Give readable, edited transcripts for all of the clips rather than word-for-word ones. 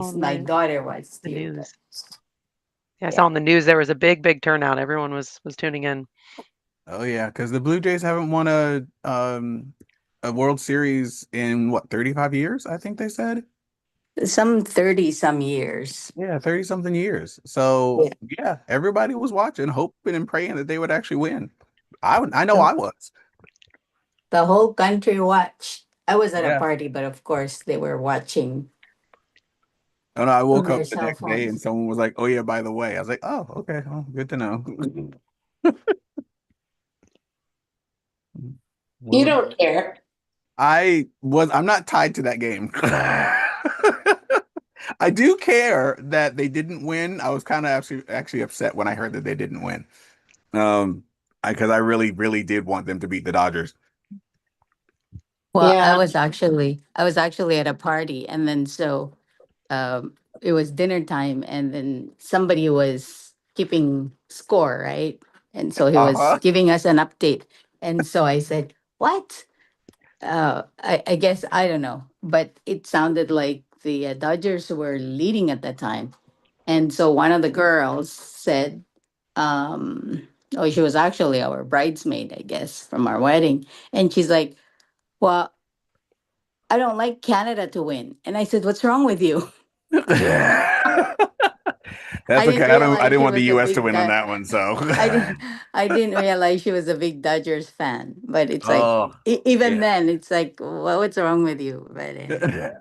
Oh, My nice. daughter was The too, but news. Yeah, I saw yeah. on the news there was a big turnout. Everyone was tuning in. Oh yeah, because the Blue Jays haven't won a World Series in what, 35 years, I think they said. Some 30 some years. Yeah, 30 something years. Yeah. So yeah, everybody was watching, hoping and praying that they would actually win. I know The, I was. the whole country watched. I was at a Yeah. party, but of course they were watching And I on woke their up the cell next day and phones. someone was like, "Oh yeah, by the way." I was like, "Oh, okay. Oh, good to know." You Well, don't care. I'm not tied to that game. I do care that they didn't win. I was kind of actually upset when I heard that they didn't win. Um, because I really did want them to beat the Dodgers. Well, Yeah. I was actually at a party, and then so it was dinner time, and then somebody was keeping score, right? And so he was Uh-huh. giving us an update, and so I said, "What?" I guess I don't know, but it sounded like the Dodgers were leading at that time, and so one of the girls said, "Oh, she was actually our bridesmaid, I guess, from our wedding," and she's like, "Well, I don't like Canada to win," and I said, "What's wrong with you?" I That's okay. didn't I realize didn't she want the was a US to big win on that one, so. I didn't I didn't realize she was a big Dodgers fan. But it's like Oh, even yeah. then it's like, well, what's wrong with you? But anyway.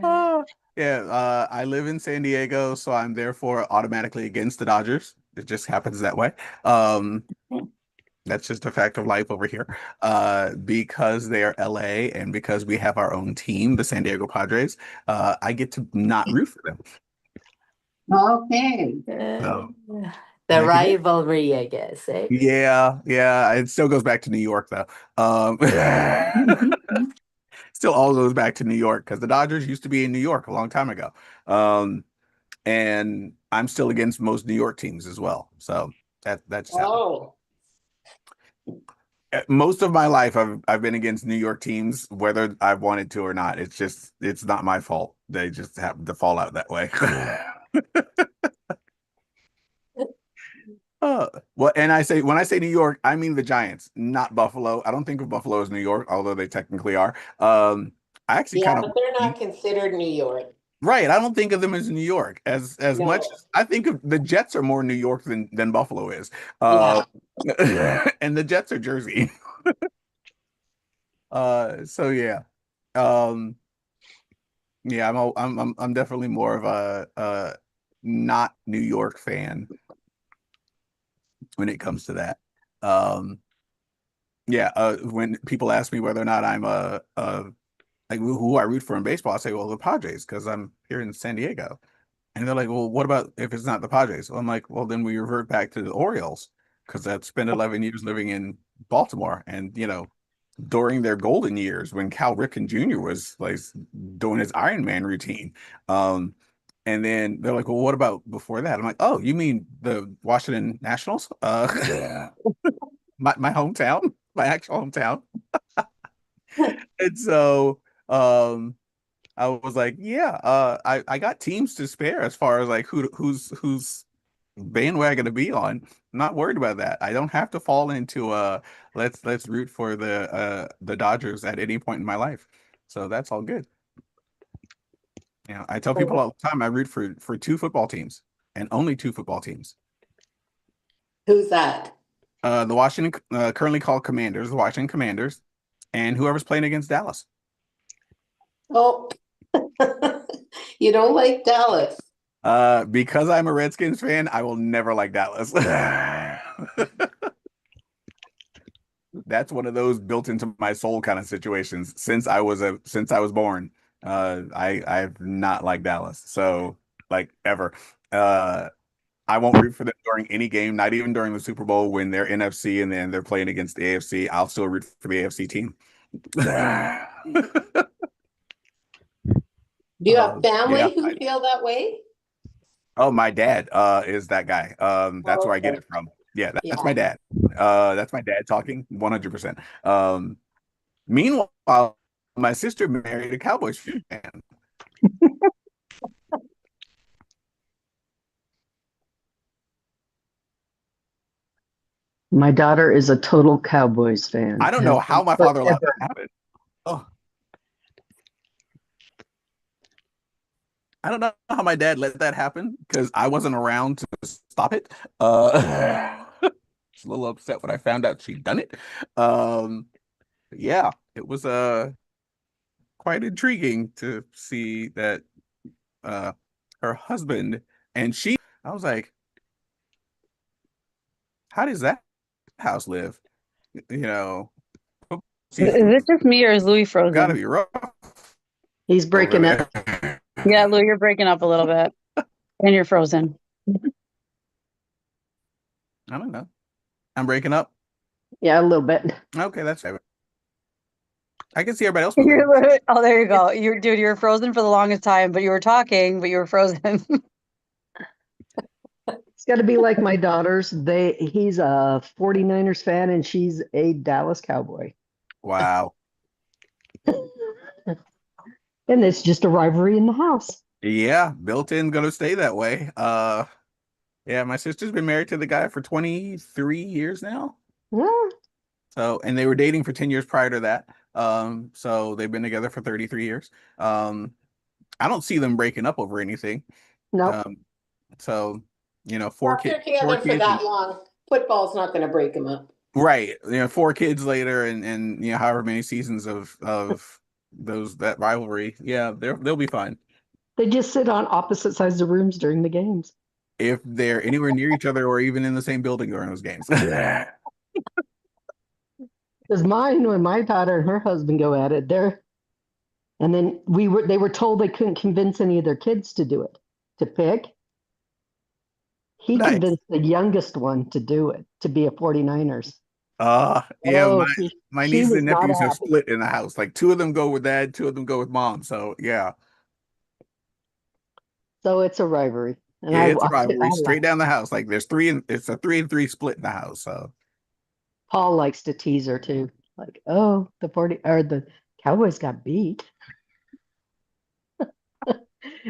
Oh, yeah, I live in San Diego, so I'm therefore automatically against the Dodgers. It just happens that way. Um, that's just a fact of life over here. Because they are LA and because we have our own team, the San Diego Padres, I get to not root for them. Okay. So The heck yeah. rivalry, I guess, eh? Yeah, yeah. It still goes back to New York though. Um, still all goes back to New York because the Dodgers used to be in New York a long time ago. Um, and I'm still against most New York teams as well. So that just happened. Oh, Most of my life, I've been against New York teams, whether I've wanted to or not. It's not my fault. They just happen to fall out that way. Uh, well, and when I say New York, I mean the Giants, not Buffalo. I don't think of Buffalo as New York, although they technically are. I actually yeah, kind of but they're not considered New York. right. I don't think of them as New York as much No. as I think of the Jets are more New York than Buffalo is. Uh, Yeah. and the Jets are Jersey. So yeah. Um, yeah, I'm definitely more of a not New York fan when it comes to that. Um, yeah, when people ask me whether or not I'm a like who I root for in baseball, I say, well, the Padres, because I'm here in San Diego. And they're like, well, what about if it's not the Padres? Well, I'm like, well, then we revert back to the Orioles because I've spent 11 years living in Baltimore. And, during their golden years when Cal Ripken Jr. was like doing his Iron Man routine. Um, and then they're like, well, what about before that? I'm like, oh, you mean the Washington Nationals? Yeah. My hometown, my actual hometown. And so, um, I was like, yeah, I got teams to spare as far as like who's bandwagon to be on. I'm not worried about that. I don't have to fall into let's root for the Dodgers at any point in my life. So that's all good. I tell people all the time I root for two football teams and only two football teams. Who's that? The Washington currently called Commanders, the Washington Commanders, and whoever's playing against Dallas. Oh, you don't like Dallas. Because I'm a Redskins fan, I will never like Dallas. That's one of those built into my soul kind of situations. Since I was born, I've not liked Dallas. So like ever. Uh, I won't root for them during any game, not even during the Super Bowl when they're NFC and then they're playing against the AFC. I'll still root for the AFC team. Do you have Yeah. family who feel that way? Oh, my dad is that guy. That's where I get Okay. it from. Yeah, that's Yeah. my dad. That's my dad talking 100%. Meanwhile, my sister married a Cowboys fan. My daughter is a total Cowboys fan. I don't know how my father allowed Forever. that to happen. Oh, I don't know how my dad let that happen because I wasn't around to stop it. Just a little upset when I found out she'd done it. Yeah, it was quite intriguing to see that uh her husband and she. I was like, how does that house live? You know, Is season it just me or is Louis gotta frozen? be rough He's over breaking up. there. Yeah, Louis, you're breaking up a little bit. And you're frozen. I don't know. I'm breaking up. Yeah, a little bit. Okay, that's fair. I can see everybody else You're moving. literally, oh, there you go. You were frozen for the longest time, but you were talking, but you were frozen. It's got to be like my daughters. He's a 49ers fan and she's a Dallas Cowboy. Wow. And it's just a rivalry in the house. Yeah, built in, gonna stay that way. Yeah, my sister's been married to the guy for 23 years now. Yeah. So, and they were dating for 10 years prior to that. So they've been together for 33 years. I don't see them breaking up over anything. No. So, four After kids, together for that long, football's not going to break them up. right? 4 kids later, and however many seasons of that rivalry. Yeah, they'll be fine They just sit on opposite sides of rooms during the games. if they're anywhere near each other or even in the same building during those games. Because when my daughter and her husband go at it, and then they were told they couldn't convince any of their kids to do it, to pick. He Nice. convinced the youngest one to do it, to be a 49ers. Yeah, Oh, my she nieces was and not nephews are happy. split in the house. Like 2 of them go with dad, 2 of them go with mom. So yeah, So it's a rivalry. And it's a I rivalry laugh. straight down the house. Like it's a 3-3 split in the house. So Paul likes to tease her too. Like, oh, the Cowboys got beat.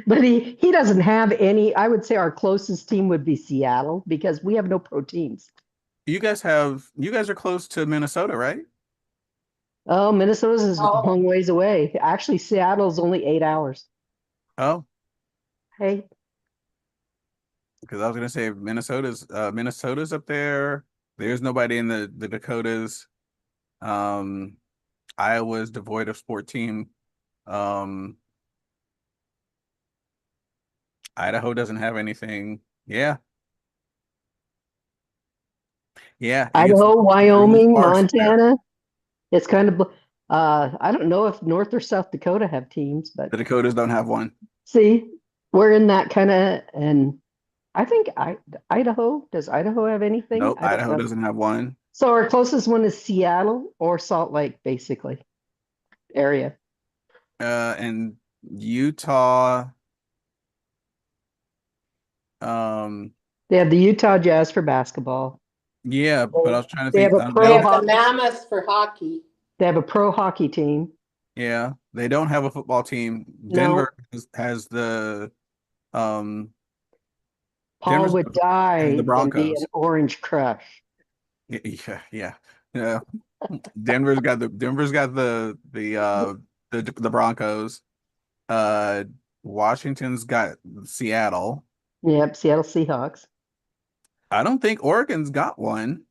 But he doesn't have any. I would say our closest team would be Seattle because we have no pro teams. you guys are close to Minnesota, right? Oh, Minnesota's is a Oh. long ways away. Actually, Seattle's only 8 hours. Oh, Hey, because I was gonna say Minnesota's up there. There's nobody in the Dakotas. Iowa's devoid of sport team. Idaho doesn't have anything. Yeah. Yeah, it gets Idaho, really Wyoming, sparse there. Montana. It's kind of, I don't know if North or South Dakota have teams, but The Dakotas don't have one. see, we're in that kind of, and I think does Idaho have anything? Nope, I don't Idaho know. doesn't have one. So our closest one is Seattle or Salt Lake, basically, area. And Utah, um, They have the Utah Jazz for basketball. yeah, but I was trying to They have think. a They pro They don't, have the hockey. Mammoths for hockey. They have a pro hockey team. yeah, they don't have a football team. No. Denver has the um Paul Denver's would has die the and be Broncos. an Orange Crush. Yeah. Denver's got the Broncos. Washington's got Seattle. Yep, Seattle Seahawks. I don't think Oregon's got one.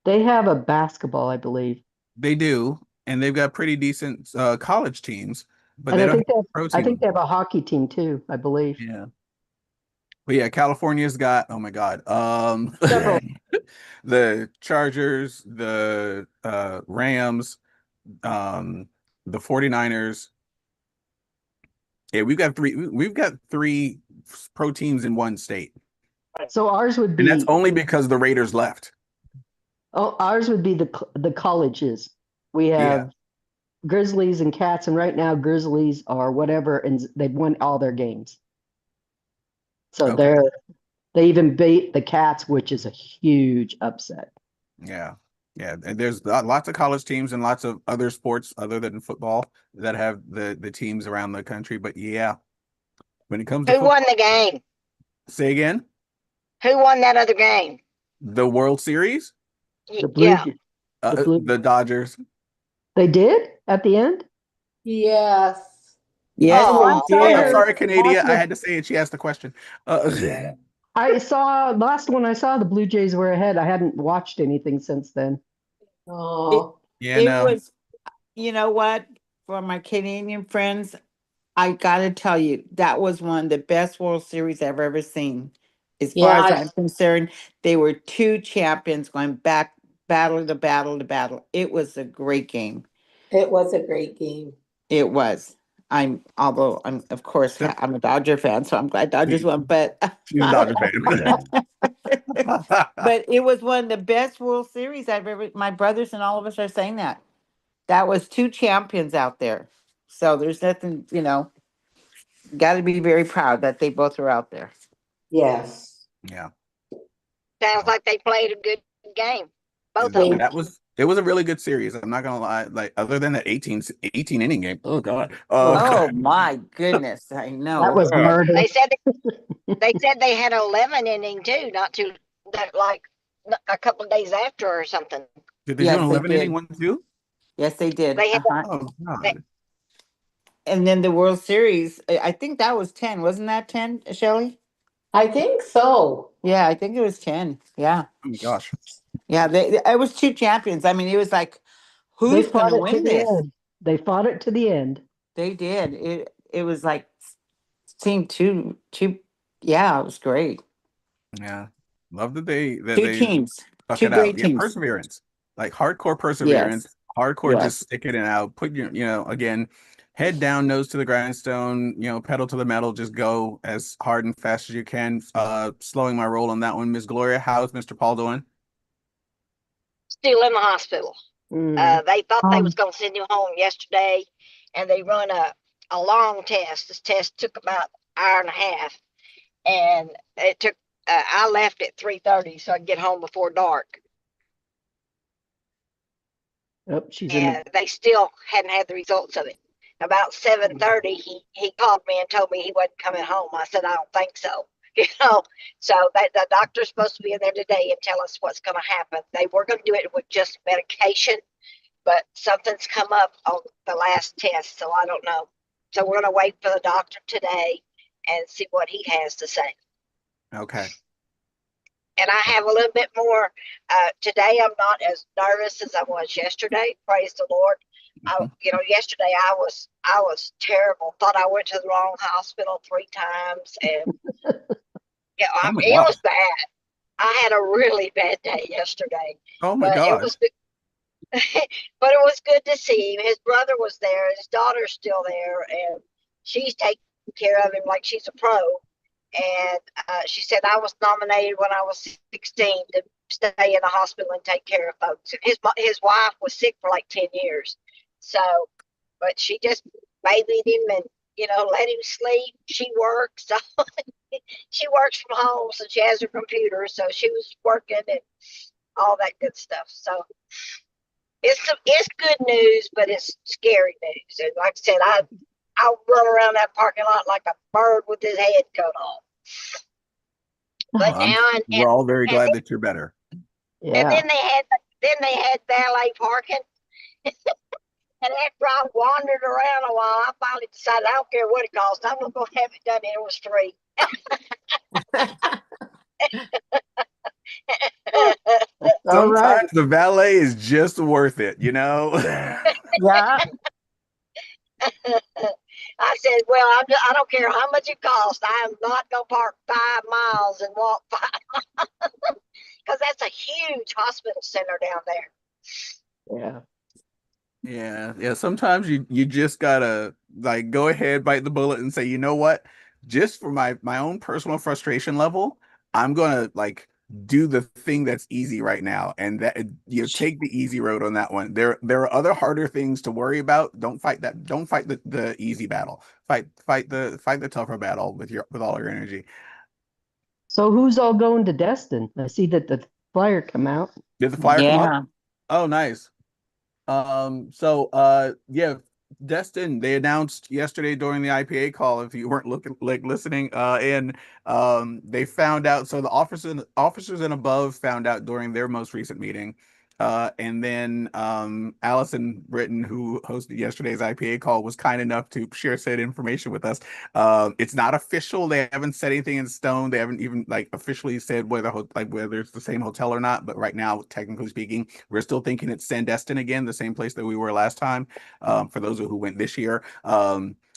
They have a basketball, I believe. They do, and they've got pretty decent college teams, but And they I don't think have a pro I think team. they have a hockey team too, I believe. Yeah. But yeah, California's got, oh my God, Several. the Chargers, the Rams, the 49ers. Yeah, we've got three pro teams in one state. So ours would And that's be only because the Raiders left. the colleges. We have Grizzlies and Cats, and right now Grizzlies are whatever, and they've won all their games. So Okay. they even beat the Cats, which is a huge upset. Yeah. Yeah. And there's lots of college teams and lots of other sports other than football that have the teams around the country. But yeah, when it comes to Who football, won the game? say again. Who won that other game? The World Series, The Blue, Yeah, the Blue. the Dodgers. They did at the end. Yes. Yes, Oh, they I'm did. sorry, Canada. I Awesome. had to say it. She asked the question. I saw last one I saw the Blue Jays were ahead. I hadn't watched anything since then. Oh, Yeah, It no. was, you know what, for my Canadian friends, I gotta tell you, that was one of the best World Series I've ever seen. As far as yeah, I'm concerned, they were two champions going back battle to battle to battle. It was a great game. it was a great game. It was. Although I'm, of course, Yep. I'm a Dodger fan, so I'm glad Dodgers won. But She's a Dodger fan. but it was one of the best World Series I've ever. My brothers and all of us are saying that. That was two champions out there. So there's nothing, got to be very proud that they both are out there. Yes. Yeah. sounds like they played a good game. Both of They- them. It was a really good series. I'm not gonna lie. Like other than that 18 inning game. Oh God. Oh my goodness. I know. That was murder. They said they had 11 inning too, not too that like a couple of days after or something. Did they Yes, do an they 11 inning did. one too? Yes, they did. They had Oh they, God. And then the World Series, I think that was 10. Wasn't that 10, Shelley? I think so. Yeah, I think it was 10. Yeah. Oh my gosh. Yeah, it was two champions. I mean, it was like, They who's going fought to it to win the this? end. They fought it to the end. They did. It was like seemed two. Yeah, it was great. Yeah. Love that they Two teams, stuck two it out. great Yeah, teams. perseverance. Like hardcore perseverance. Yes. Hardcore Yes. just sticking it out. Put your, again, head down, nose to the grindstone, pedal to the metal, just go as hard and fast as you can. Slowing my roll on that one. Miss Gloria, how's Mr. Paul doing? still in the hospital. Mm. They thought they Um, was going to send him home yesterday, and they run a long test. This test took about an hour and a half, and it took. I left at 3:30 so I could get home before dark, Oh, she's in the. and they still hadn't had the results of it. About 7:30, he called me and told me he wasn't coming home. I said I don't think so. So the doctor's supposed to be in there today and tell us what's going to happen. They were going to do it with just medication, but something's come up on the last test, so I don't know. So we're going to wait for the doctor today and see what he has to say. Okay. And I have a little bit more. Today I'm not as nervous as I was yesterday. Praise the Lord. Yesterday I was terrible. Thought I went to the wrong hospital 3 times, and Oh my it gosh. was bad. I had a really bad day yesterday, Oh my but it gosh. was good. But it was good to see him. His brother was there. His daughter's still there, and she's taking care of him like she's a pro. And she said I was nominated when I was 16 to stay in the hospital and take care of folks. His wife was sick for like 10 years, so but she just bathed him and let him sleep. She works, so she works from home, so she has her computer, so she was working and all that good stuff. So it's good news, but it's scary news. And like I said, I'll run around that parking lot like a bird with his head cut off. But I'm- now we're all very glad that you're better. Yeah. and then they had valet parking. And after I wandered around a while, I finally decided I don't care what it costs. I'm gonna go have it done. It was free. All right. Sometimes the valet is just worth it, Yeah. I said, well, I don't care how much it costs. I am not going to park 5 miles and walk 5 miles because that's a huge hospital center down there. Yeah. Yeah. Sometimes you just gotta like go ahead, bite the bullet, and say, you know what? Just for my own personal frustration level, I'm gonna like do the thing that's easy right now, and that take the easy road on that one. There are other harder things to worry about. Don't fight that. Don't fight the easy battle. Fight the tougher battle with all your energy. So who's all going to Destin? I see that the flyer come out. Did the flyer come Yeah. up? Oh, nice. Yeah, Destin, they announced yesterday during the IPA call, if you weren't listening, and they found out. So the officers and above found out during their most recent meeting, and then Allison Britton, who hosted yesterday's IPA call, was kind enough to share said information with us. It's not official; they haven't said anything in stone. They haven't even like officially said whether it's the same hotel or not. But right now, technically speaking, we're still thinking it's Sandestin again, the same place that we were last time. For those who went this year.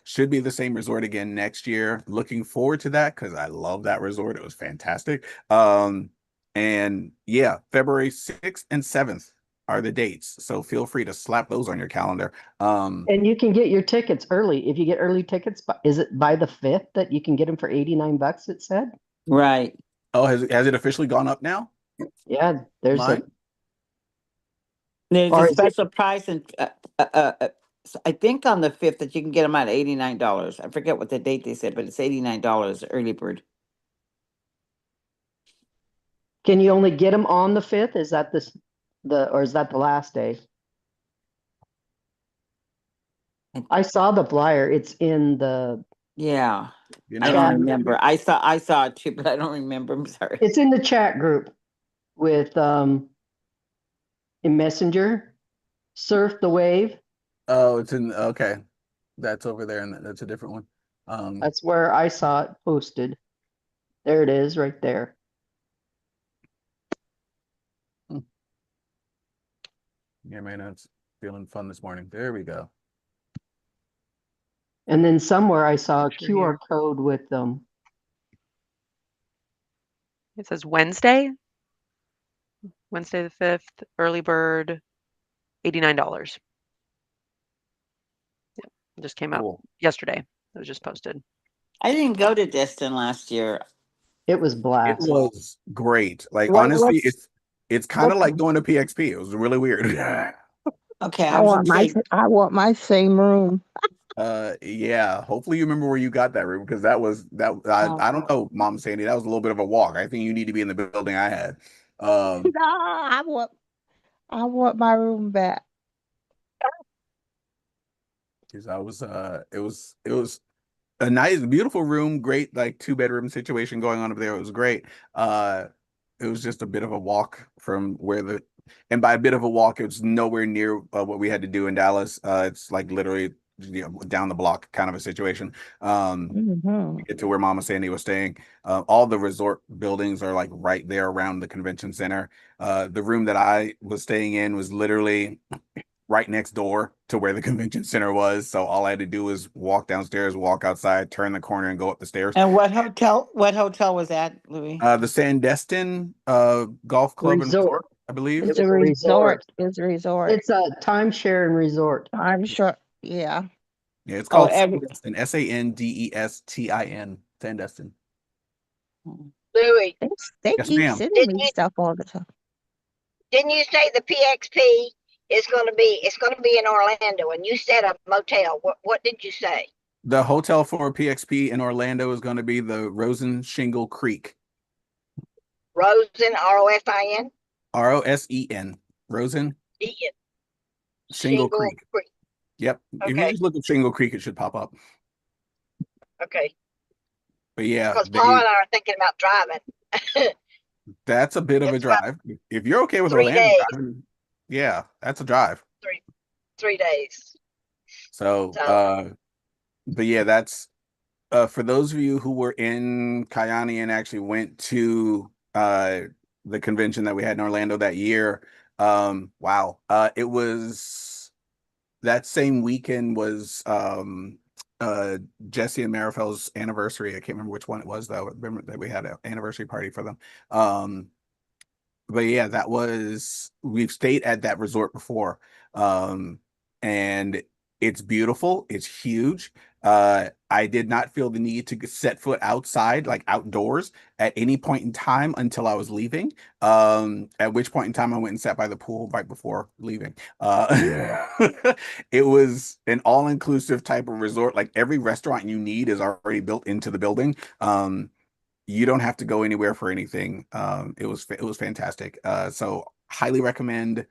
Should be the same resort again next year. Looking forward to that because I love that resort. It was fantastic. And yeah, February 6th and 7th are the dates. So feel free to slap those on your calendar. And you can get your tickets early. If you get early tickets, is it by the 5th that you can get them for $89, it said? Right. Oh, has it officially gone up now? Yeah, there's Mine? There's Or a is it- special price, and I think on the 5th that you can get them at $89. I forget what the date they said, but it's $89 early bird. Can you only get them on the 5th? Is that or is that the last day? I saw the flyer. It's in the Yeah, You I know, don't remember. I saw it too, but I don't remember. I'm sorry. it's in the chat group with in Messenger. Surf the Wave. oh, it's in okay. That's over there, and that's a different one. That's where I saw it posted. There it is, right there. Yeah, man, it's feeling fun this morning. There we go. And then somewhere I saw a Sure, QR yeah. code with It says Wednesday the 5th, early bird, $89. Yeah, it just came out Cool. yesterday. It was just posted. I didn't go to Destin last year. it was It black. was great. Like What honestly, what's it's kind of what like going to PXP. It was really weird. Okay, I I was want gonna say I want my same room. Yeah. Hopefully you remember where you got that room because I don't know, Mom Sandy. That was a little bit of a walk. I think you need to be in the building I had. Um, No, I want my room back. because it was a nice, beautiful room, great like two-bedroom situation going on up there. It was great. It was just a bit of a walk from and by a bit of a walk, it's nowhere near what we had to do in Dallas. It's like literally down the block kind of a situation. Hmm. Get to where Mama Sandy was staying. All the resort buildings are like right there around the convention center. The room that I was staying in was literally right next door to where the convention center was. So all I had to do was walk downstairs, walk outside, turn the corner, and go up the stairs. And what hotel? What hotel was that, Louis? The Sandestin Golf Club and Resort. Resort, I believe. It It's a was a resort. resort. It's a resort. It's a timeshare and resort. I'm sure. Yeah. Yeah, it's Oh, called Sandestin, Sandestin, Sandestin. Louis, They Yes, keep ma'am. sending me stuff all the time. didn't you say the PXP it's gonna be in Orlando and you said a motel. What did you say? The hotel for PXP in Orlando is going to be the Rosen Shingle Creek. Rosen, ROFIN? Rosen. Rosen Ian. Shingle Creek. Yep. If you Okay. just look up Shingle Creek, it should pop up. Okay. But yeah, Because Paul and I are thinking about driving. that's a bit of a It's about drive. If you're okay with 3 Orlando days. driving, yeah, that's a drive. 3 days. So, So but yeah, that's for those of you who were in Kayani and actually went to the convention that we had in Orlando that year. Wow. It was that same weekend was Jesse and Marifel's anniversary. I can't remember which one it was though. I remember that we had an anniversary party for them. But yeah, we've stayed at that resort before. And it's beautiful, it's huge. I did not feel the need to set foot outside, like outdoors, at any point in time until I was leaving. At which point in time I went and sat by the pool right before leaving. It was an all-inclusive type of resort. Like every restaurant you need is already built into the building. You don't have to go anywhere for anything. It was fantastic. So highly recommend.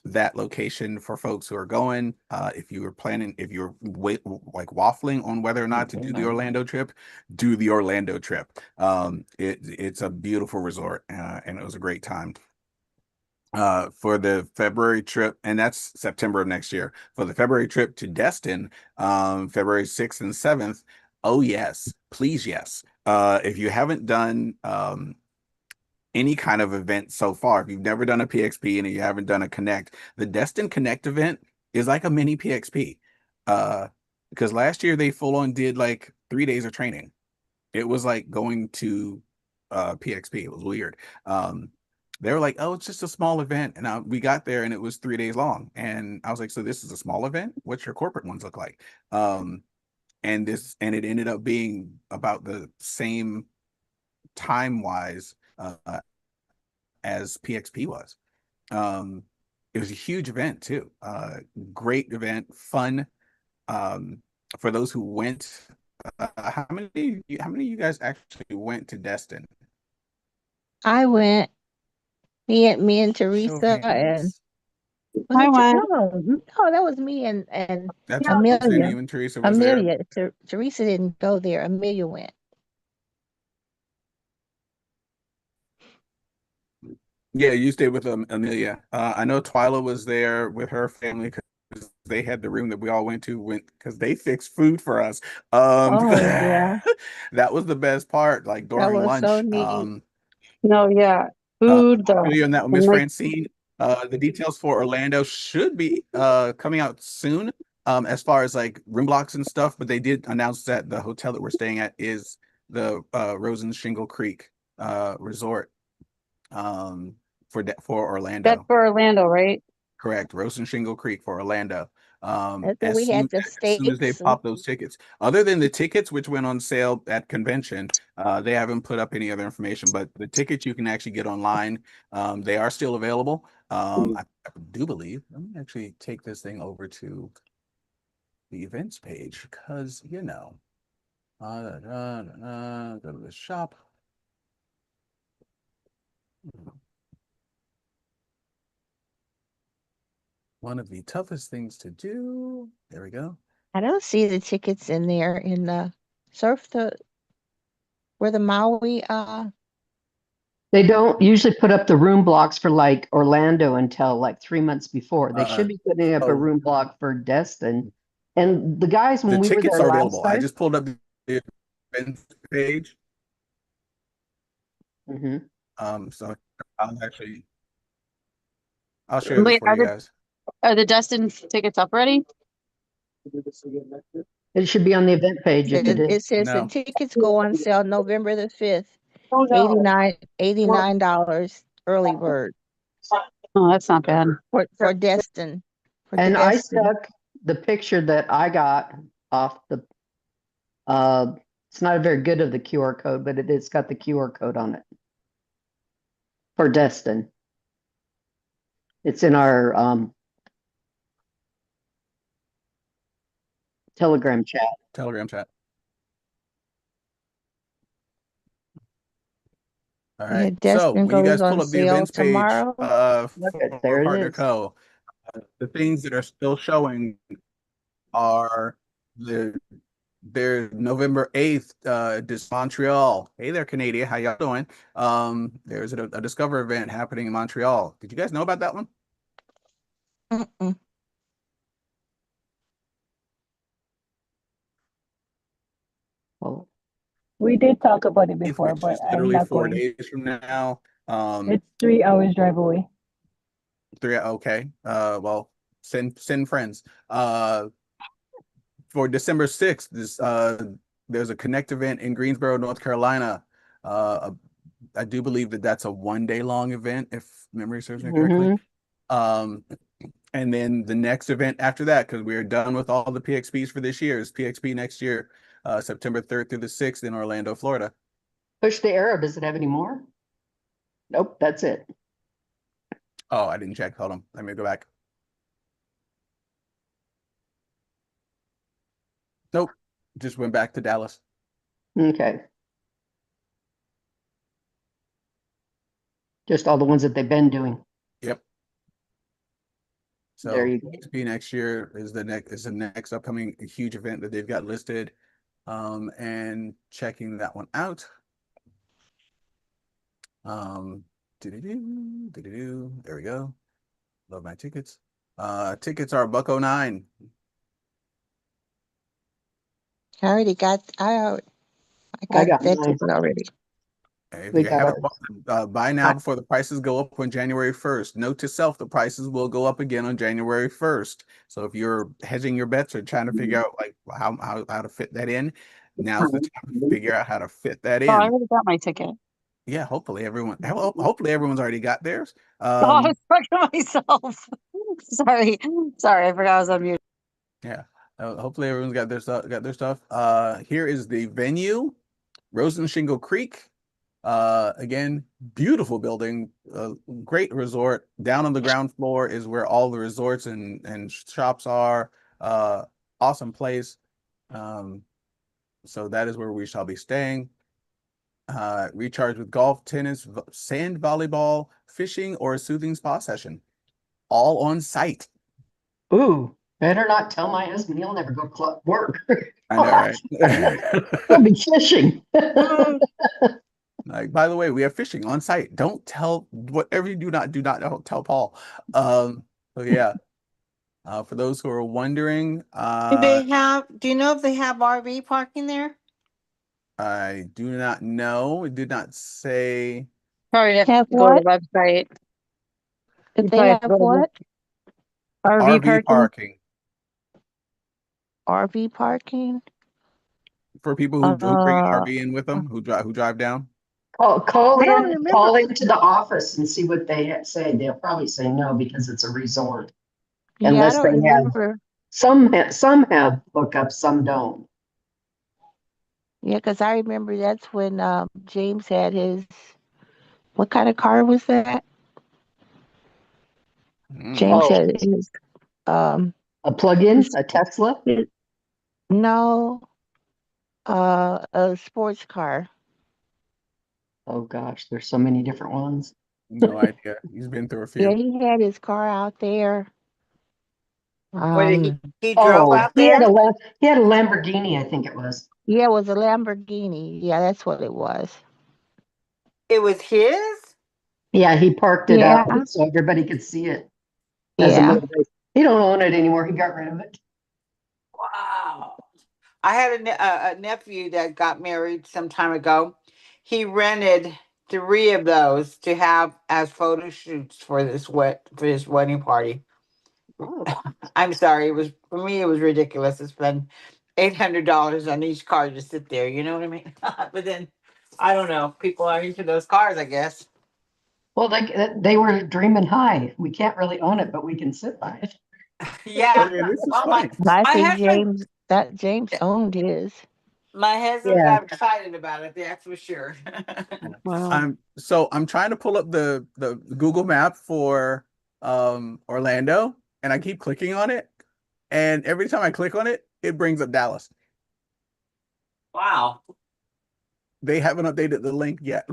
that location for folks who are going. If you were planning, if you're like waffling on whether or not to do the Orlando trip, do the Orlando trip. It's a beautiful resort, and it was a great time. For the February trip, and that's September of next year. For the February trip to Destin, February 6th and 7th. Oh yes, please yes. If you haven't done any kind of event so far, if you've never done a PXP and you haven't done a Connect, the Destin Connect event is like a mini PXP. Because last year they full on did like 3 days of training. It was like going to PXP. It was weird. They were like, "Oh, it's just a small event," and we got there and it was 3 days long. And I was like, "So this is a small event? What's your corporate ones look like?" And it ended up being about the same time wise as PXP was. It was a huge event too. Great event, fun. For those who went, how many of you guys actually went to Destin? I went. Me and Show of Teresa and hands. I went. no, that was me and That's what I'm saying. You and Teresa was there. Amelia. Teresa didn't go there. Amelia went. Yeah, you stayed with Amelia. I know Twyla was there with her family because they had the room that we all went because they fixed food for us. Oh yeah, That was the best part, like that during was so lunch. neat. No, yeah. I Food, feel you on that one, and Miss like, Francine. The details for Orlando should be coming out soon. As far as like room blocks and stuff, but they did announce that the hotel that we're staying at is the Rosen Shingle Creek Resort for that's Orlando. for Orlando, right? Correct. Rosen Shingle Creek for Orlando. And then As we soon had the as soon as they steaks. pop those tickets. Other than the tickets, which went on sale at convention, they haven't put up any other information. But the tickets you can actually get online. They are still available. I do believe. Let me actually take this thing over to the events page because go to the shop. One of the toughest things to do. There we go. I don't see the tickets in there in the where the Maui They don't usually put up the room blocks for like Orlando until like 3 months before. They should be putting up a So room block for Destin. And the guys, the when we were tickets there are last available. I time, just pulled up the events page. Mhm. So I'll share this Wait, for you guys. are the Destin tickets up already? It should be on the event page if it is. it says the No, tickets go on sale November the 5th. Oh no. $89 early bird Oh, that's not bad. for Destin. For And I Destin. stuck the picture that I got off the it's not very good of the QR code, but it's got the QR code on it for Destin. It's in our Telegram chat. Telegram chat. All Yeah, right. So Destin when you goes guys on pull up the sale events page tomorrow. Look for at there it Partner is. Co, the things that are still showing are their November 8th, this Montreal. Hey there, Canada. How y'all doing? There's a Discover event happening in Montreal. Did you guys know about that one? Mm-mm. Well, We did talk about it before, Which but is I'm literally not 4 days going. from now. It's 3 hours drive away. Okay. Well, send friends. For December 6th, there's a Connect event in Greensboro, North Carolina. I do believe that that's a 1 day long event, if memory serves me correctly. Um, and then the next event after that, because we're done with all the PXPs for this year, is PXP next year, September 3rd through the 6th in Orlando, Florida. push the arrow. Does it have any more? Nope, that's it. Oh, I didn't check. Hold on. Let me go back. Nope. Just went back to Dallas. Okay. Just all the ones that they've been doing. Yep. There So you go. XP next year is the next upcoming huge event that they've got listed. And checking that one out. There we go. Love my tickets. Tickets are $1.09. I got I got that mine. ticket already. If We you got haven't ours. bought, buy now I, before the prices go up on January 1st. Note to self, the prices will go up again on January 1st. So if you're hedging your bets or trying to figure out like how to fit that in, now's the time to figure out how to fit that Oh, I in. already got my ticket. Yeah, hopefully everyone's already got theirs. Oh, I was talking to myself. Sorry. Sorry, I forgot I was on mute. Yeah. Hopefully everyone's got their stuff. Here is the venue, Rosen Shingle Creek. Again, beautiful building, great resort. Down on the ground floor is where all the resorts and shops are. Awesome place. So that is where we shall be staying. Recharge with golf, tennis, sand volleyball, fishing, or a soothing spa session, all on site. Ooh, better not tell my husband. He'll never go to club work. I know, right? He'll be fishing. Like, by the way, we have fishing on site. Don't tell whatever you do not don't tell Paul. So yeah. For those who are wondering, Do you know if they have RV parking there? I do not know. It did not say. Probably have Have to go to the what? website. If You they probably have to have go to what? the RV RV parking. parking RV parking? for people who bring an Uh, RV in with them, who drive down. Call I don't in, remember. call into the office and see what they say. They'll probably say no because it's a resort. Yeah, I Unless don't they have, remember. some have hookups, some don't. Yeah, because I remember that's when James had his, what kind of car was that? James Oh, had his, um, a plug-in, a Tesla? his- no, a sports car. Oh gosh, there's so many different ones. No idea. He's been through a Yeah, few. he had his car out there. What did Um, he drove Oh, out there? he had a Lamborghini, I think it was. yeah, it was a Lamborghini. Yeah, that's what it was. It was his? Yeah, he parked it out Yeah, so everybody could see it as a yeah. motivation. He don't own it anymore. He got rid of it. Wow. I had a nephew that got married some time ago. He rented 3 of those to have as photo shoots for his wedding party. Oh, I'm sorry, it was for me. It was ridiculous to spend $800 on each car to sit there. You know what I mean? But then I don't know. People are into those cars, I guess. well, they were dreaming high. We can't really own it, but we can sit by it. Oh Yeah. yeah, this is Well, funny. I my think husband James owned his. my husband Yeah. got excited about it. That's for sure. wow. I'm trying to pull up the Google map for Orlando, and I keep clicking on it, and every time I click on it, it brings up Dallas. Wow. They haven't updated the link yet.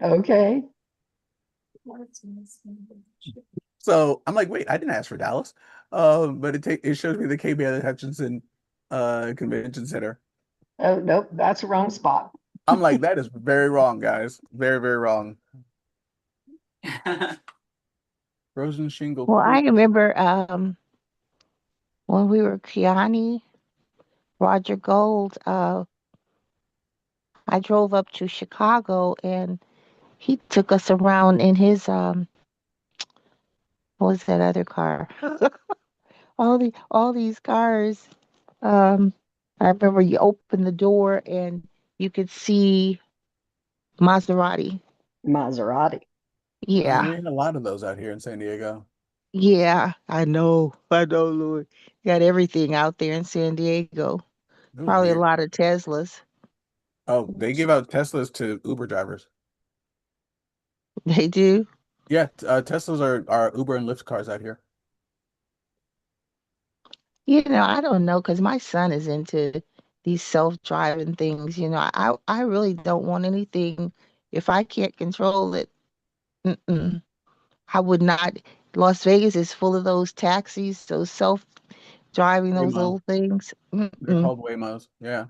Okay. So I'm like, wait, I didn't ask for Dallas. But it shows me the KBL Hutchinson Convention Center. Oh, nope, that's the wrong spot. I'm like, that is very wrong, guys. Very, very wrong. Frozen Shingle Well, I Creek. remember when we were Kiani, Roger Gold, I drove up to Chicago and he took us around in his what was that other car? All these cars. Um I remember you opened the door and you could see Maserati. Maserati. Oh, Yeah. we had a lot of those out here in San Diego. Yeah, I know. I know, Lord. Got everything out there in San Diego. It was Probably a weird. lot of Teslas. Oh, they give out Teslas to Uber drivers. They do. Yeah, Teslas are Uber and Lyft cars out here. I don't know because my son is into these self-driving things. I really don't want anything if I can't control it. Mm-mm. I would not. Las Vegas is full of those taxis, those self-driving, those Waymo. little things. They're Mm-mm. called Waymos. Yeah.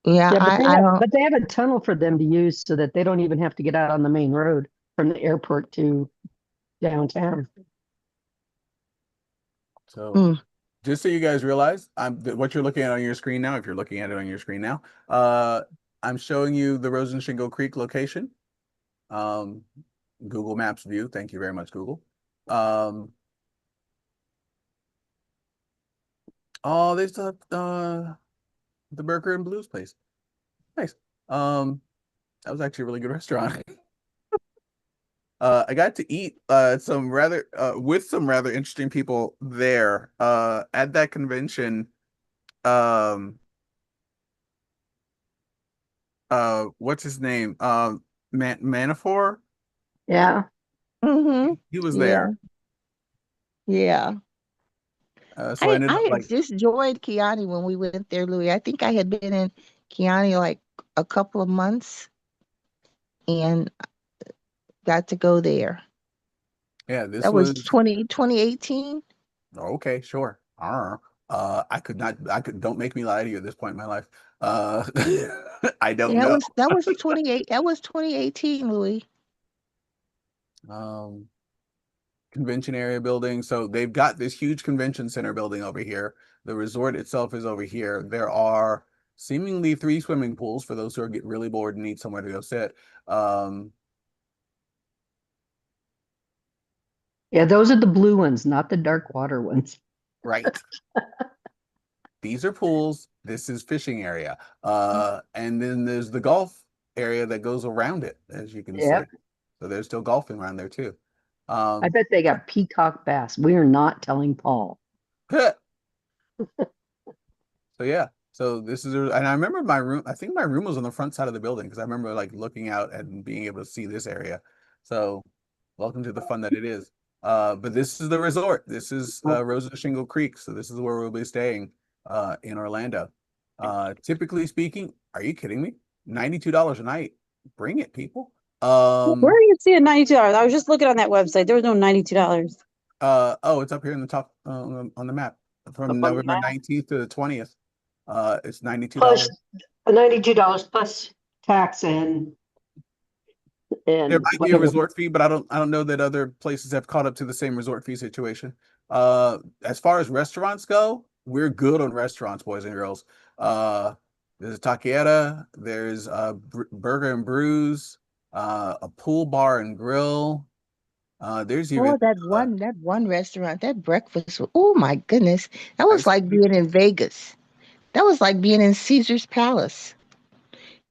Yeah, Yeah, but I don't. but they have a tunnel for them to use so that they don't even have to get out on the main road from the airport to downtown. So Mm. just so you guys realize, what you're looking at on your screen now, if you're looking at it on your screen now, I'm showing you the Rose and Shingle Creek location. Google Maps view. Thank you very much, Google. Oh, there's the Burger and Blues place. Nice. That was actually a really good restaurant. I got to eat some rather with some rather interesting people there at that convention. What's his name? Manafor. Yeah. Mm-hmm. He was Yeah. there. Yeah. So I ended up I had like, just joined Kiani when we went there, Louis. I think I had been in Kiani like a couple of months and got to go there. yeah, this That was was 2018. okay, sure. Don't make me lie to you at this point in my life. Uh, I don't Yeah, know. that was 2018, Louis. Um, Convention area building. So they've got this huge convention center building over here. The resort itself is over here. There are seemingly 3 swimming pools for those who are get really bored and need somewhere to go sit. Yeah, those are the blue ones, not the dark water ones. Right. These are pools. This is fishing area. And then there's the golf area that goes around it, as you can see. Yeah. So there's still golfing around there too. I bet they got peacock bass. We are not telling Paul. So yeah, so this is, and I remember my room. I think my room was on the front side of the building because I remember like looking out and being able to see this area. So welcome to the fun that it is. But this is the resort. This is Rose and Shingle Creek. So this is where we'll be staying in Orlando. Typically speaking, are you kidding me? $92 a night. Bring it, people. Where are you seeing $92? I was just looking on that website. There was no $92. Oh, it's up here in the top on the map from Up on the November map. 19th to the 20th. It's $92. Plus $92 plus tax and There might be a whatever. resort fee, but I don't know that other places have caught up to the same resort fee situation. As far as restaurants go, we're good on restaurants, boys and girls. There's a taqueria, there's Burger and Brews, a pool bar and grill. There's even Oh, that one restaurant, that breakfast. Oh my goodness. That was ice like cream. being in Vegas. That was like being in Caesar's Palace.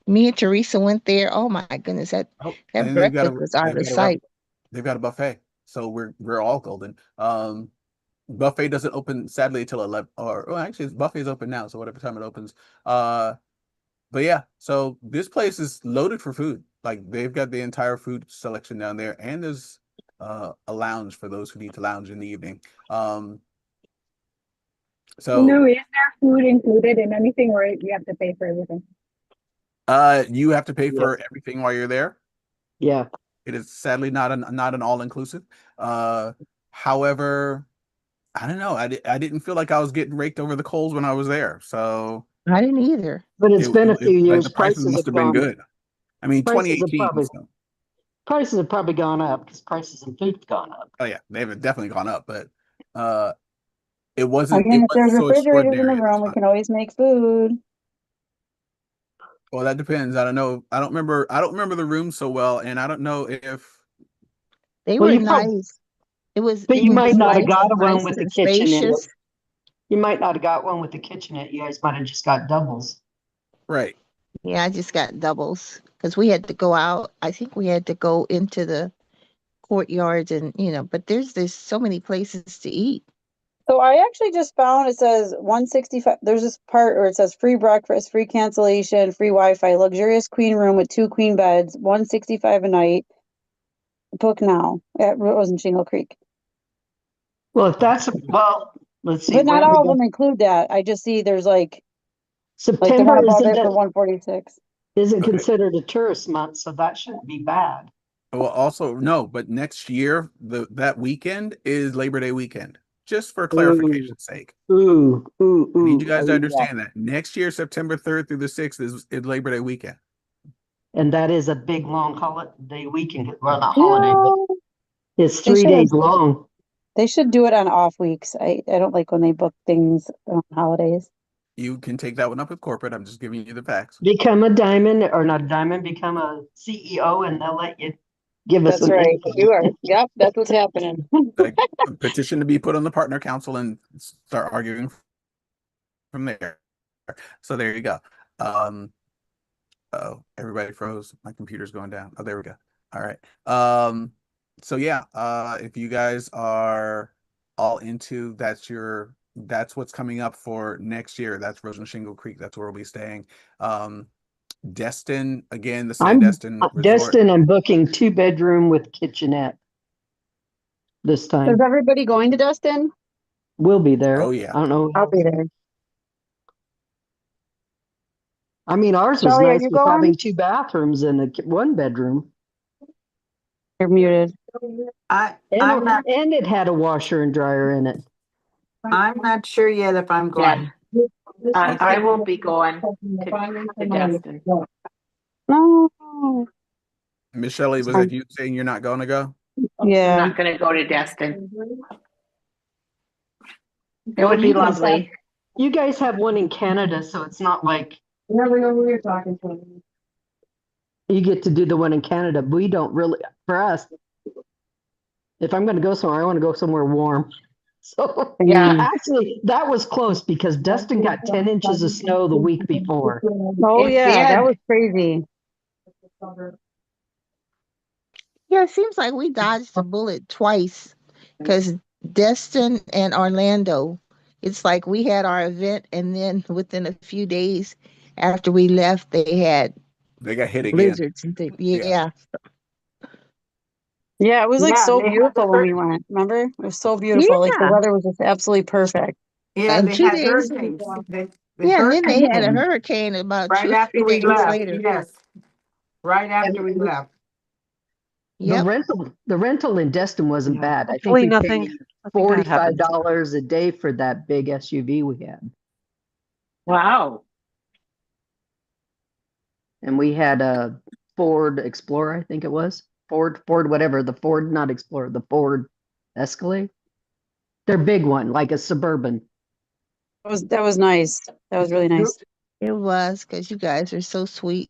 Me and Teresa went there. Oh my goodness, Oh, that and they've got breakfast a was out of sight. they've got a buffet, so we're all golden. Buffet doesn't open sadly till 11, or well, actually, buffet's open now, so whatever time it opens. But yeah, so this place is loaded for food. Like they've got the entire food selection down there, and there's a lounge for those who need to lounge in the evening. So Louis, is there food included in anything, or you have to pay for everything? you have to pay Yeah. for everything while you're there. Yeah. It is sadly not an all-inclusive. However, I don't know. I didn't feel like I was getting raked over the coals when I was there. So I didn't either. But it's been a few like years. the prices must have been good. I mean, Prices have 2018. prices have probably gone up because prices of food's gone up. Oh yeah, they've definitely gone up, but it I wasn't mean, if there's so refrigerators in the extraordinary at the room, we time. can always make food. Well, that depends. I don't know. I don't remember the room so well, and I don't know if They Well, were you probably- nice. It was But you might not have nice got and one nice with the and kitchen in it. spacious. You might not have got one with the kitchen in it. You guys might have just got doubles. right. Yeah, I just got doubles because we had to go out. I think we had to go into the courtyards and but there's so many places to eat. So I actually just found it says 165. There's this part where it says free breakfast, free cancellation, free Wi-Fi, luxurious queen room with 2 queen beds, 165 a night. Book now at Rose and Shingle Creek. Well, if that's let's see. But not where we all of go. them include that. I just see there's like the September one above it for 146. isn't considered a tourist month, so that shouldn't be bad. Well, also no, but next year that weekend is Labor Day weekend. Just for Ooh, clarification's sake, I need you guys to yeah. understand that next year, September 3rd through the 6th is Labor Day weekend. And that is a big long holiday weekend. Well, not holiday, but No, it's they 3 days long. they should do it on off weeks. I don't like when they book things on holidays. You can take that one up with corporate. I'm just giving you the facts. Become a diamond, or not a diamond, become a CEO, and they'll let you give us That's an right. income. You are. Yep, that's what's happening. Like, petition to be put on the partner council and start arguing from there. So there you go. Oh, everybody froze. My computer's going down. Oh, there we go. All right. So yeah, if you guys are all into that's what's coming up for next year. That's Rose and Shingle Creek. That's where we'll be staying. Destin, again, the I'm Sandestin Resort. Destin. I'm booking 2-bedroom with kitchenette this Is time. everybody going to Destin? We'll be there. Oh yeah. I don't know. I'll be there. I mean, ours was Shelley, are nice you with going? having 2 bathrooms and a 1-bedroom, You're muted. I'm and not and it had a washer and dryer in it. I'm not sure yet if I'm Yeah. going. I won't be going to Destin. No. Miss Shelley, was that you saying you're not going to go? I'm Yeah. not gonna go to Destin. It Well, would be you guys have- lovely. You guys have one in Canada, so it's not like Never know who you're talking to. you get to do the one in Canada. We don't really, for us, if I'm going to go somewhere, I want to go somewhere warm. So Yeah. actually, that was close because Dustin got 10 inches of snow the week before. Oh It yeah, that did. was crazy. Yeah, it seems like we dodged a bullet twice because Destin and Orlando, it's like we had our event, and then within a few days after we left, They got hit again. blizzards and things. Yeah. Yeah. Yeah, it was like Yeah, so they had beautiful when we hur- went. Remember? It was so beautiful. Like the Yeah. weather was just absolutely perfect. Yeah, And they 2 had days. hurricanes. The Yeah, and then they hurricane had a came hurricane about right 2 or 3 after we days left. later. Yes, right after we And left. Yep. the rental in Destin wasn't Yeah. bad. I think Hopefully we nothing paid bad happens. $45 a day for that big SUV we had. Wow. And we had a Ford Explorer, I think it was. Ford, whatever, the Ford, not Explorer, the Ford Escalade. Their big one, like a Suburban. That was nice. That was really nice. It was because you guys are so sweet.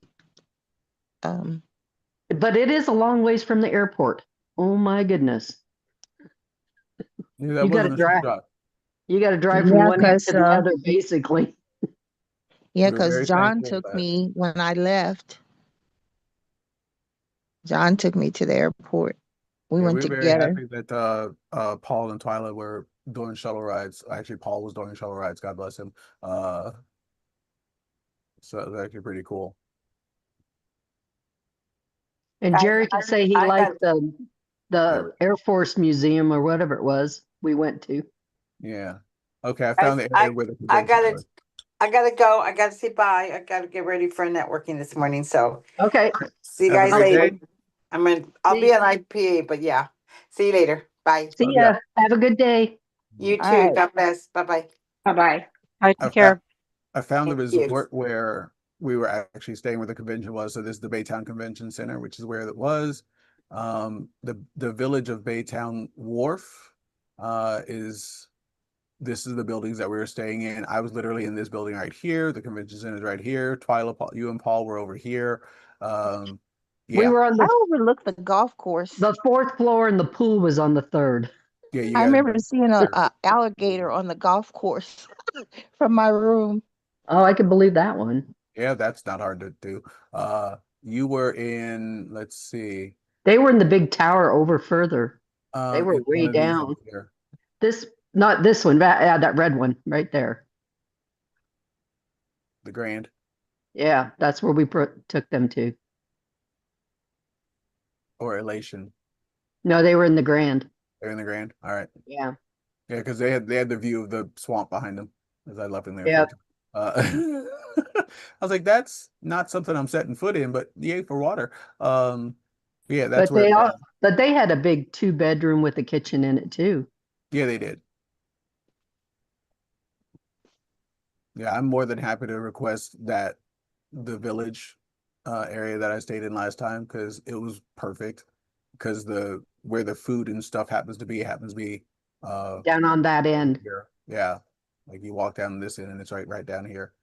But it is a long ways from the airport. Oh my goodness. Yeah, that You got to wasn't a short drive. drive. You got to drive from Yeah, one end because to the other, basically. We were very John thankful took of that. me when I left. John took me to the airport. We Yeah, went we were very together. happy that Paul and Twyla were doing shuttle rides. Actually, Paul was doing shuttle rides. God bless him. So it was actually pretty cool. And Jerry can say he I liked got- the Air Force Museum or whatever it was we went to. Yeah. Okay, I found the area where the I convention was. I gotta go. I gotta say bye. I gotta get ready for networking this morning. So Okay. see you Have a guys good later. day. I'll be on IPA, but yeah. See you later. Bye. See Love ya. ya. Have a good day. You All too. right. God bless. Bye bye. Bye-bye. All right, I take care. I found the Thank you. resort where we were actually staying where the convention was. So this is the Baytown Convention Center, which is where it was. The village of Baytown Wharf this is the buildings that we were staying in. I was literally in this building right here. The convention center is right here. Twyla, Paul, you and Paul were over here. We Yeah, were on I overlooked the golf course. the 4th floor and the pool was on the 3rd. yeah, you I guys. remember seeing a alligator on the golf course from my room. Oh, I can believe that one. Yeah, that's not hard to do. You were in, let's see. They were in the big tower over further. They were in way one of these down. up here. Not this one, that red one right there. The Grand. Yeah, that's where we took them to. Or Elation. No, they were in the Grand. They're in the Grand. All right. Yeah. Yeah, because they had the view of the swamp behind them as I left in there. Yeah. I was like, that's not something I'm setting foot in, but yay for water. Yeah, that's where. But they had a big 2-bedroom with a kitchen in it too. Yeah, they did. Yeah, I'm more than happy to request that the village area that I stayed in last time because it was perfect. Because where the food and stuff happens to be Down on that end. here. Yeah, like you walk down this end and it's right down here.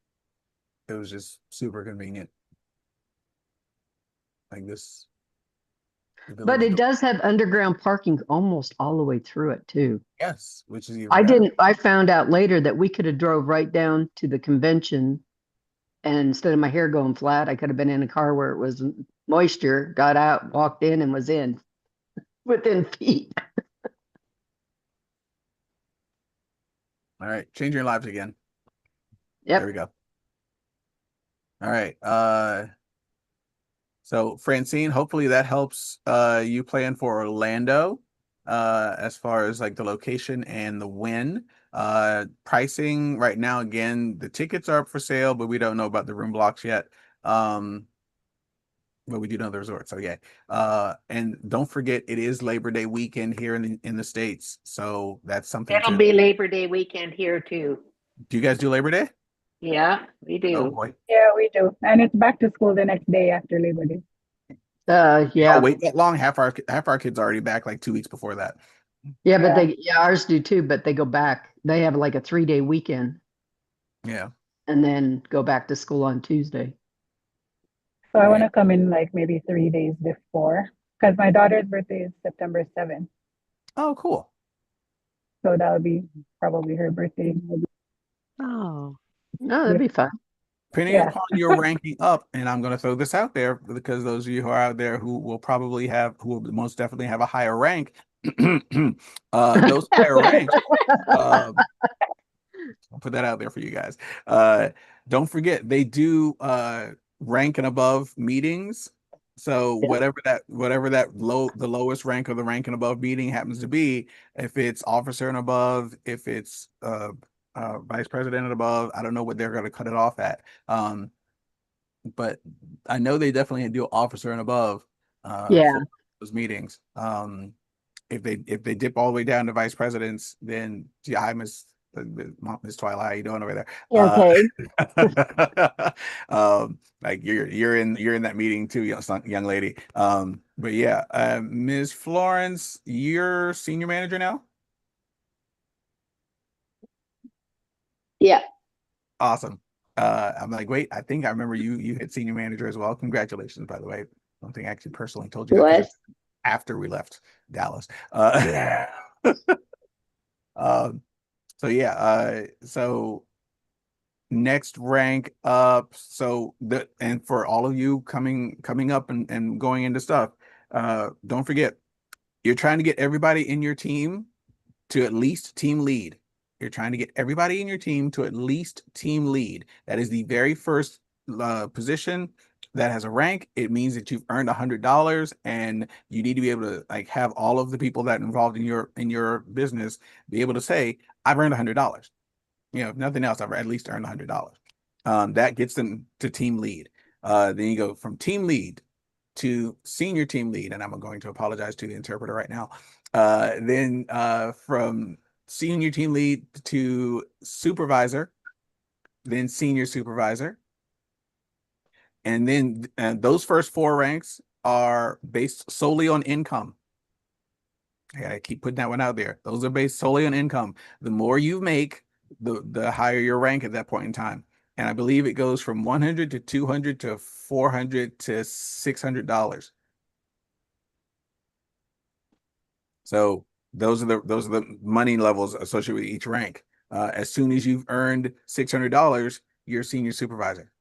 It was just super convenient. Like this. But it does have underground parking almost all the way through it too. Yes, which is even better. I found out later that we could have drove right down to the convention, and instead of my hair going flat, I could have been in a car where it was moisture, got out, walked in, and was in within feet. All right, change your lives again. Yep. There we go. All right. So Francine, hopefully that helps you plan for Orlando as far as like the location and the when. Pricing right now, again, the tickets are up for sale, but we don't know about the room blocks yet. But we do know the resort, so yeah. And don't forget, it is Labor Day weekend here in the States, so that's something It'll too. be Labor Day weekend here too. Do you guys do Labor Day? Yeah, we Oh do. boy. Yeah, we do. And it's back to school the next day after Labor Day. Yeah. Oh, wait that long. Half our kids are already back like 2 weeks before that. Yeah, but ours do too, but they go back. They have like a 3-day weekend Yeah. and then go back to school on Tuesday. So I want to come in like maybe 3 days before because my daughter's birthday is September 7th. Oh, cool. So that'll be probably her birthday. Oh, No, that'd be fun. Depending Yeah. upon your ranking up, and I'm going to throw this out there because those of you who are out there who will most definitely have a higher rank, those higher ranks, I'll put that out there for you guys. Don't forget, they do rank and above meetings. So Yeah. whatever the lowest rank of the rank and above meeting happens to be, if it's officer and above, if it's vice president and above, I don't know what they're going to cut it off at. But I know they definitely do officer and above Yeah. for those meetings. If they dip all the way down to vice presidents, then hi Miss Twilight, how you doing over there? Okay. Like you're in that meeting too, young lady. But yeah, Ms. Florence, you're senior manager now. Yeah. Awesome. I'm like, wait, I think I remember you hit senior manager as well. Congratulations, by the way. I don't think I actually personally told you that 'cause What? it was after we left Dallas. So yeah, so next rank up. So and for all of you coming up and going into stuff, don't forget, you're trying to get everybody in your team to at least team lead. You're trying to get everybody in your team to at least team lead. That is the very first position that has a rank. It means that you've earned $100, and you need to be able to like have all of the people that are involved in your business be able to say, "I've earned $100." You know, if nothing else, I've at least earned $100. That gets them to team lead. Then you go from team lead to senior team lead, and I'm going to apologize to the interpreter right now. Then from senior team lead to supervisor, then senior supervisor. And then those first 4 ranks are based solely on income. I gotta keep putting that one out there. Those are based solely on income. The more you make, the higher your rank at that point in time. And I believe it goes from 100 to 200 to 400 to $600. So those are the money levels associated with each rank. As soon as you've earned $600, you're senior supervisor.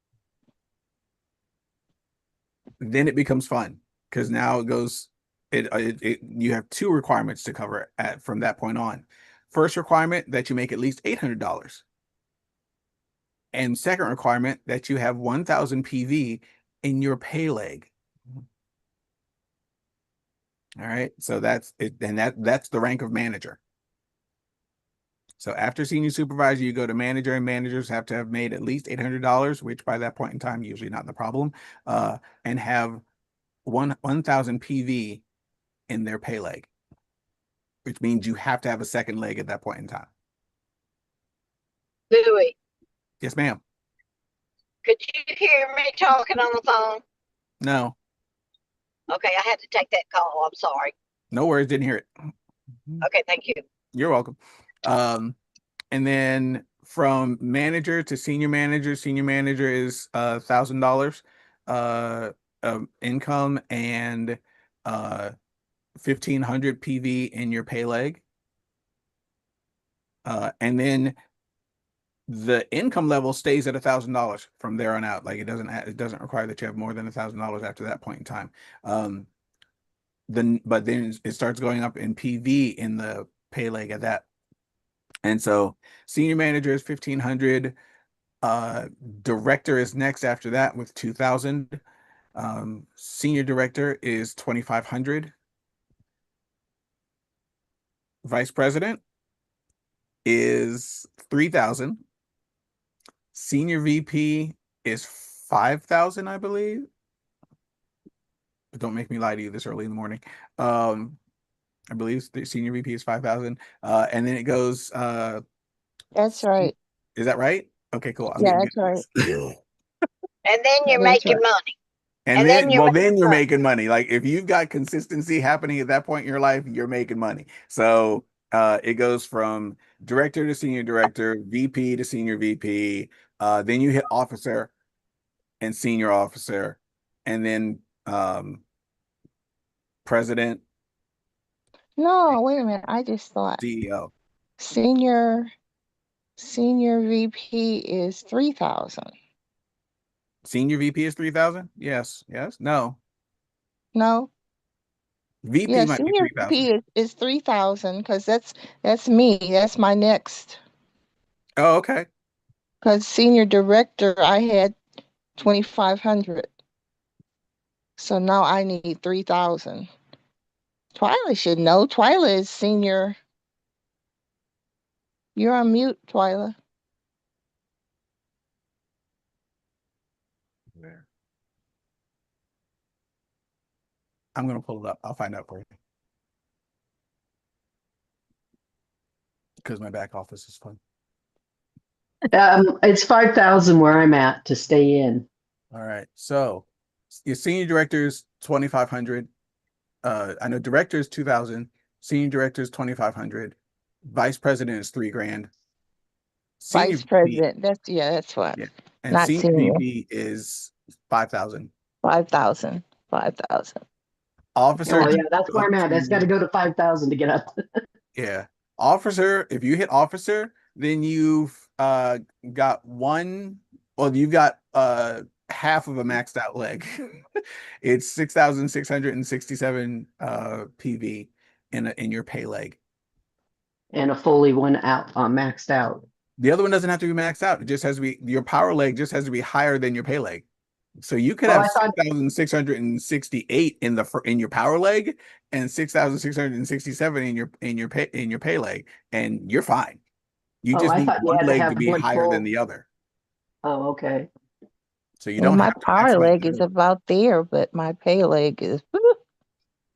Then it becomes fun because now it goes. You have 2 requirements to cover from that point on. First requirement, that you make at least $800, and second requirement, that you have 1,000 PV in your pay leg. All right, so that's it, and that's the rank of manager. So after senior supervisor, you go to manager, and managers have to have made at least $800, which by that point in time, usually not the problem, and have 1,000 PV in their pay leg, which means you have to have a second leg at that point in time. Louis, Yes, ma'am. could you hear me talking on the phone? No, Okay, I had to take that call. I'm sorry. no worries. Didn't hear it. Okay, thank you. You're welcome. And then from manager to senior manager is $1,000 income and 1,500 PV in your pay leg. And then the income level stays at $1,000 from there on out. Like it doesn't require that you have more than $1,000 after that point in time. But then it starts going up in PV in the pay leg at that. And so senior manager is 1,500. Director is next after that with 2,000. Senior director is 2,500. Vice president is 3,000. Senior VP is 5,000, I believe. But don't make me lie to you this early in the morning. I believe the senior VP is 5,000. And then it goes. That's right. Is that right? Okay, cool. I'm Yeah, getting that's good at this. And then you're That's making right. money. And And then, then you're well, making then you're money. making money. Like if you've got consistency happening at that point in your life, you're making money. So it goes from director to senior director, VP to senior VP. Then you hit officer and senior officer, and then president, No, wait a minute. I just thought CEO. senior VP is 3,000. Senior VP is 3,000? Yes. No. No. VP Yeah, might be senior 3,000. VP is 3,000 because that's me. That's my next. Oh, okay. Because senior director, I had 2,500. So now I need 3,000. Twyla should know. Twyla is senior. You're on mute, Twyla. There. I'm gonna pull it up. I'll find out for you. Because my back office is fun. It's 5,000 where I'm at to stay in. All right. So your senior director is 2,500. I know director is 2,000. Senior director is 2,500. Vice president is $3,000. Senior Vice VP, president. That's what. yeah, and Not senior senior. VP is 5,000. 5,000. 5,000. Officer, Oh yeah, that's where I'm at. That's got to go to 5,000 to get up. yeah. Officer, if you hit officer, then you've got one, well, you've got half of a maxed out leg. It's 6,667 PV in your pay leg. And a fully one out, maxed out. The other one doesn't have to be maxed out. It just has to be, your power leg just has to be higher than your pay leg. So you could have 6,668 in your power leg and 6,667 in your pay leg, and you're fine. You Oh, just I need thought you one had to leg have to be one higher than full. the other. Oh, okay. So you Well, don't my have to power maximize leg the is other. about there, but my pay leg is.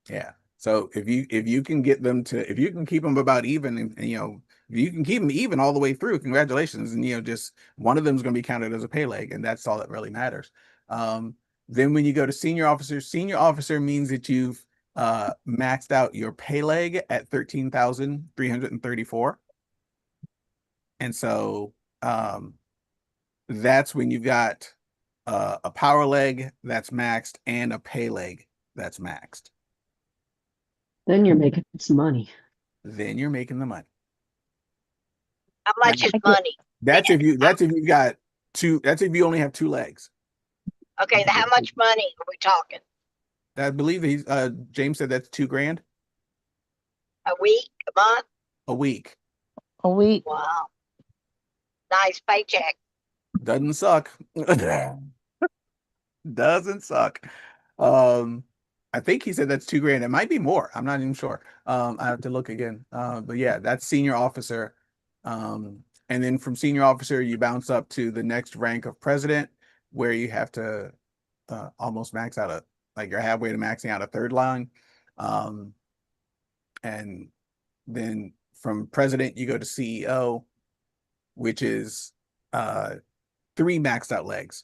Yeah. So if you can get them to, if you can keep them about even, and you know, if you can keep them even all the way through, congratulations. And you know, just one of them is going to be counted as a pay leg, and that's all that really matters. Then when you go to senior officer means that you've maxed out your pay leg at 13,334. And so that's when you've got a power leg that's maxed and a pay leg that's maxed. Then you're making some money. Then you're making the money. How much is money? That's if you've got two, that's if you only have two legs. Okay, how much money are we talking? I believe he's James said that's $2,000 A week? A month? a week. A week. Wow. Nice paycheck. Doesn't suck. Doesn't suck. I think he said that's $2,000. It might be more. I'm not even sure. I have to look again. But yeah, that's senior officer. And then from senior officer, you bounce up to the next rank of president, where you have to almost max out like you're halfway to maxing out a third line. And then from president, you go to CEO, which is 3 maxed out legs.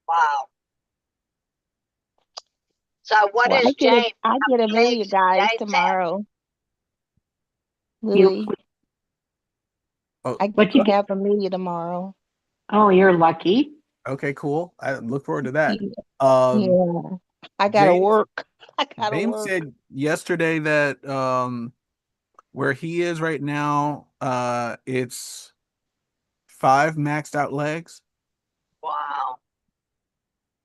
Wow. So what Well, is James? I get a million James guys have? tomorrow, You, Louis. Oh, I what you get? have a million tomorrow. Oh, you're lucky. okay, cool. I look forward to that. Yeah, Um, yeah. I gotta James, work. I gotta James work. said yesterday that where he is right now, it's 5 maxed out legs. Wow.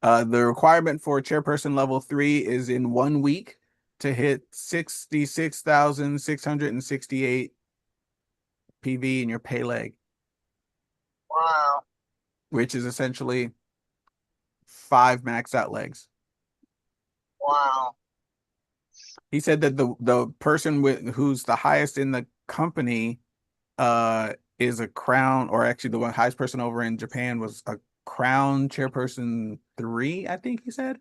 The requirement for chairperson level 3 is in 1 week to hit 66,668 PV in your pay leg, Wow. which is essentially 5 maxed out legs. Wow. He said that the person who's the highest in the company is a crown, or actually the one highest person over in Japan was a crown chairperson 3, I think he said.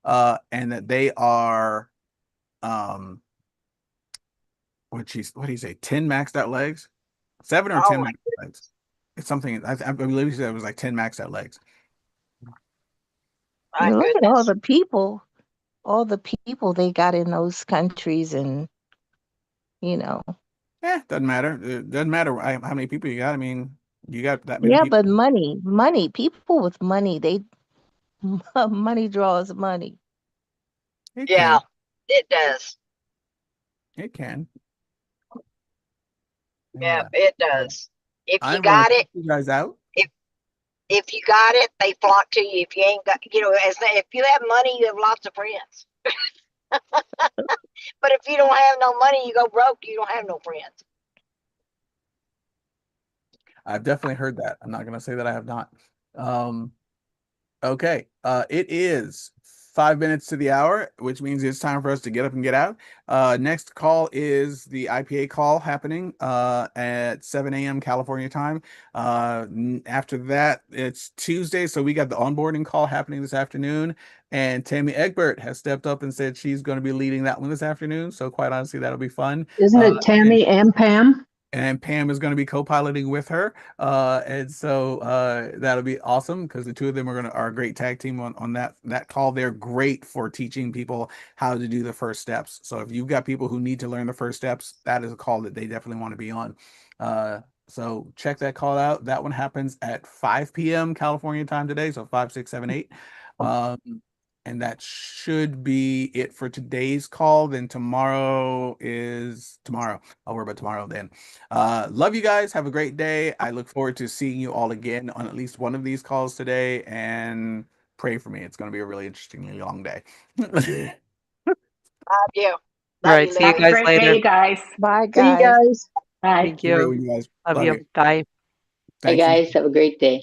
And that they are what do you say, 10 maxed out legs? 7 or 10 Oh, maxed out legs. It's something I believe he said it was like 10 maxed out legs. my And look at goodness. all the people they got in those countries, and Doesn't matter. It doesn't matter how many people you got. I mean, you got that many yeah, people. but people with money, they money draws money. It Yeah, can. it does. It can. Yeah, Yeah. it Well, does. If you I'm gonna got take it, you guys out. if you got it, they flock to you. If you ain't got, if you have money, you have lots of friends. But if you don't have no money, you go broke. You don't have no friends. I've definitely heard that. I'm not gonna say that I have not. Okay. It is 5 minutes to the hour, which means it's time for us to get up and get out. Next call is the IPA call happening at 7 a.m. California time. After that, it's Tuesday, so we got the onboarding call happening this afternoon. And Tammy Egbert has stepped up and said she's going to be leading that one this afternoon. So quite honestly, that'll be fun. Isn't it Tammy and Pam? And Pam is going to be co-piloting with her, and so that'll be awesome because the two of them are a great tag team on that call. They're great for teaching people how to do the first steps. So if you've got people who need to learn the first steps, that is a call that they definitely want to be on. So check that call out. That one happens at 5 p.m. California time today, so 5, 6, 7, 8. And that should be it for today's call. Then tomorrow is tomorrow. I'll worry about tomorrow then. Love you guys. Have a great day. I look forward to seeing you all again on at least one of these calls today. And pray for me. It's going to be a really interestingly long day. Love you. All Love right. you, See you Have a Louie. guys great day, later. you guys. Bye, See you guys. guys. Bye. Thank Great you. with you guys. Love Love you. you. Bye. Hey Thanks. guys, have a great day.